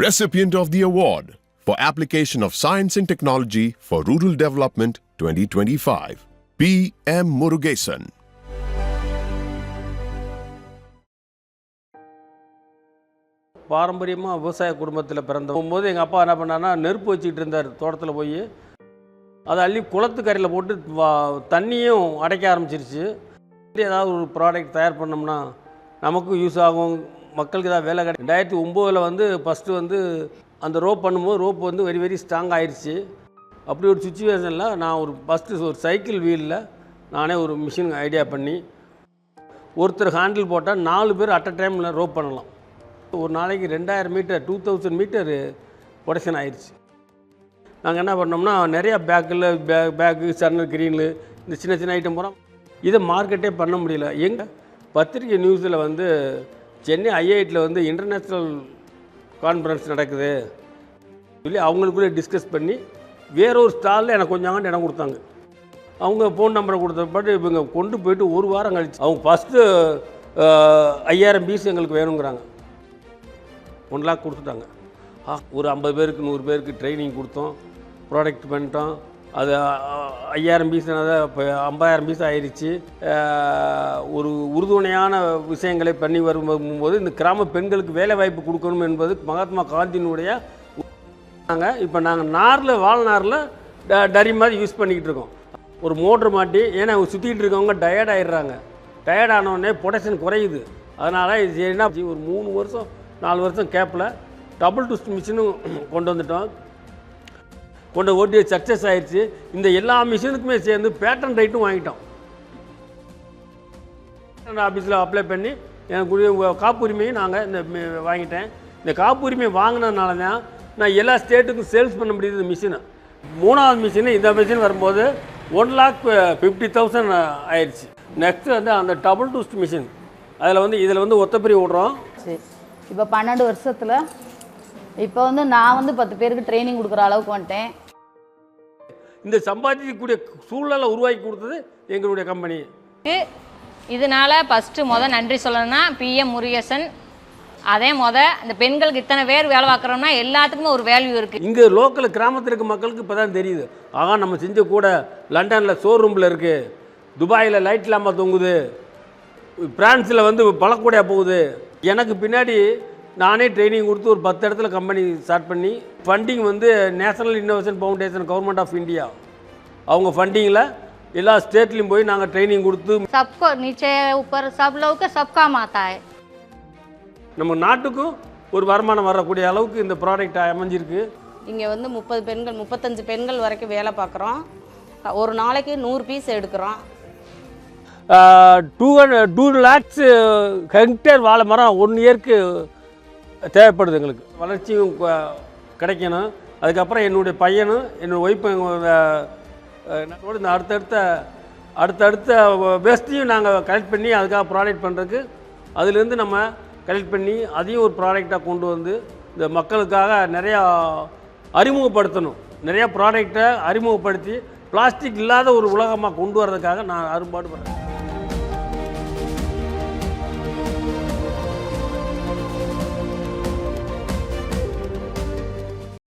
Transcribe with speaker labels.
Speaker 1: Recipient of the award for application of science and technology for rural development 2025, P. M. Murugesan.
Speaker 2: பாரம்பரியமாக விவசாய குடும்பத்தில் பிறந்தபோது எங்கள் அப்பா என்ன பண்ணார்னா நெருப்பு வச்சுக்கிட்டு இருந்தார் தோட்டத்தில் போய் அதை அள்ளி குளத்துக்கரையில் போட்டு தண்ணியும் அடைக்க ஆரம்பிச்சிருச்சு. ஏதாவது ஒரு ப்ராடக்ட் தயார் பண்ணோம்னா நமக்கும் யூஸ் ஆகும், மக்களுக்கு ஏதாவது வேலை கிடைக்கும். 2009 வந்து ஃபஸ்ட்டு வந்து அந்த ரோப் பண்ணும்போது ரோப் வந்து வெரி வெரி ஸ்ட்ராங் ஆயிடுச்சு. அப்படி ஒரு சுச்சுவேஷனில் நான் ஃபஸ்ட்டு ஒரு சைக்கிள் வீலில் நானே ஒரு மிஷின் ஐடியா பண்ணி ஒருத்தர் ஹேண்டில் போட்டால் 4 பேர் அட் அ டைமில் ரோப் பண்ணலாம். ஒரு நாளைக்கு 2000 மீட்டர் 2000 மீட்டர் ப்ரொடக்ஷன் ஆயிடுச்சு. நாங்கள் என்ன பண்ணோம்னா நிறையா பேக்கு சன்னல் கிரீனு இந்த சின்ன சின்ன ஐட்டம் போகிறோம். இதை மார்க்கெட்டே பண்ண முடியல. எங்கள் பத்திரிகை நியூஸில் வந்து சென்னை ஐஐடியில் வந்து இன்டர்நேஷ்னல் கான்ஃபரன்ஸ் நடக்குது சொல்லி அவங்களுக்குள்ளே டிஸ்கஸ் பண்ணி வேறொரு ஸ்டாலில் எனக்கு கொஞ்சம் இடம் கொடுத்தாங்க. அவங்க ஃபோன் நம்பரை கொடுத்தப்பட்டு இவங்க கொண்டு போயிட்டு ஒரு வாரம் கழிச்சு அவங்க ஃபஸ்ட்டு 5000 பீஸ் எங்களுக்கு வேணுங்கிறாங்க. 1 லாக் கொடுத்துட்டாங்க. ஒரு 50 பேருக்கு 100 பேருக்கு ட்ரைனிங் கொடுத்தோம், ப்ராடக்ட் பண்ணிட்டோம். அது 5000 பீஸ் இப்போ 50000 பீஸ் ஆயிடுச்சு. ஒரு உறுதுணையான விஷயங்களை பண்ணி வரும்போது இந்த கிராம பெண்களுக்கு வேலை வாய்ப்பு கொடுக்கணும் என்பது மகாத்மா காந்தியினுடைய. இப்போ நாங்கள் நாரில் வாழ்நாரில் டரி மாதிரி யூஸ் பண்ணிக்கிட்டு இருக்கோம். ஒரு மோட்ரு மாட்டி, ஏன்னா சுற்றிக்கிட்டு இருக்கவங்க டயர்ட் ஆகிடுறாங்க. டயர்ட் ஆனவுடனே ப்ரொடக்ஷன் குறையுது. அதனால் இது என்ன ஒரு 3 வருஷம் 4 வருஷம் கேப்பில் டபுள் ட்விஸ்ட் மிஷினும் கொண்டு வந்துட்டோம். கொண்டு ஓட்டி சக்ஸஸ் ஆயிடுச்சு. இந்த எல்லா மிஷினுக்குமே சேர்ந்து பேட்டன் ரைட்டும் வாங்கிட்டோம். ஆஃபீஸில் அப்ளை பண்ணி எனக்கு காப்புரிமையும் நாங்கள் இந்த வாங்கிட்டேன். இந்த காப்புரிமை வாங்கினதுனால தான் நான் எல்லா ஸ்டேட்டுக்கும் சேல்ஸ் பண்ண முடியுது. இந்த மிஷினை 3வது மிஷினு இந்த மிஷின் வரும்போது 1,50,000 ஆயிடுச்சு. நெக்ஸ்ட்டு வந்து அந்த டபுள் ட்விஸ்ட் மிஷின் இதில் வந்து ஒத்தப்பரி விடுறோம்.
Speaker 3: சரி, இப்போ 12 வருஷத்தில் இப்போ வந்து நான் வந்து 10 பேருக்கு ட்ரைனிங் கொடுக்குற அளவுக்கு வந்துட்டேன்.
Speaker 2: இந்த சம்பாதிக்கக்கூடிய சூழ்நிலை உருவாக்கி கொடுத்தது எங்களுடைய கம்பெனி.
Speaker 4: இதனால் ஃபஸ்ட்டு நன்றி சொல்லணும்னா PM முருகேசன். அதே இந்த பெண்களுக்கு இத்தனை பேர் வேலை பார்க்குறோம்னா எல்லாத்துக்குமே ஒரு வேல்யூ இருக்குது. இங்கே
Speaker 2: லோக்கல் கிராமத்தில் இருக்க மக்களுக்கு இப்போ தான் தெரியுது. நம்ம செஞ்ச கூட லண்டனில் ஷோரூமில் இருக்குது, துபாயில் லைட் லாம்பாக தொங்குது, பிரான்ஸில் வந்து பழக்கூடையாக போகுது. எனக்கு பின்னாடி நானே ட்ரைனிங் கொடுத்து ஒரு 10 இடத்துல கம்பெனி ஸ்டார்ட் பண்ணி ஃபண்டிங் வந்து national innovation foundation government of India அவங்க ஃபண்டிங்கில் எல்லா ஸ்டேட்லேயும் போய் நாங்கள் ட்ரைனிங் கொடுத்து
Speaker 5: सबको नीचे ऊपर सब लोग के सब काम आता है.
Speaker 2: நம்ம நாட்டுக்கும் ஒரு வருமானம் வரக்கூடிய அளவுக்கு இந்த ப்ராடக்ட் அமைஞ்சிருக்கு.
Speaker 6: இங்கே வந்து 30 பெண்கள் 35 பெண்கள் வரைக்கும் வேலை பார்க்குறோம். ஒரு நாளைக்கு 100 பீஸ் எடுக்கிறோம்.
Speaker 2: 2 lakhs ஹெக்டேர் வாழை மரம் 1 இயருக்கு தேவைப்படுது. எங்களுக்கு வளர்ச்சியும் கிடைக்கணும். அதுக்கப்புறம் என்னுடைய பையனும் என்னோடய ஒய்ஃபும் இந்த அடுத்தடுத்த வேஸ்ட்டையும் நாங்கள் கலெக்ட் பண்ணி அதுக்காக ப்ராடக்ட் பண்ணுறதுக்கு அதுலேருந்து நம்ம கலெக்ட் பண்ணி அதையும் ஒரு ப்ராடக்டாக கொண்டு வந்து இந்த மக்களுக்காக நிறையா அறிமுகப்படுத்தணும். நிறையா ப்ராடக்டை அறிமுகப்படுத்தி பிளாஸ்டிக் இல்லாத ஒரு உலகமாக கொண்டு வர்றதுக்காக நான் அரும்பாடுபடுறேன்.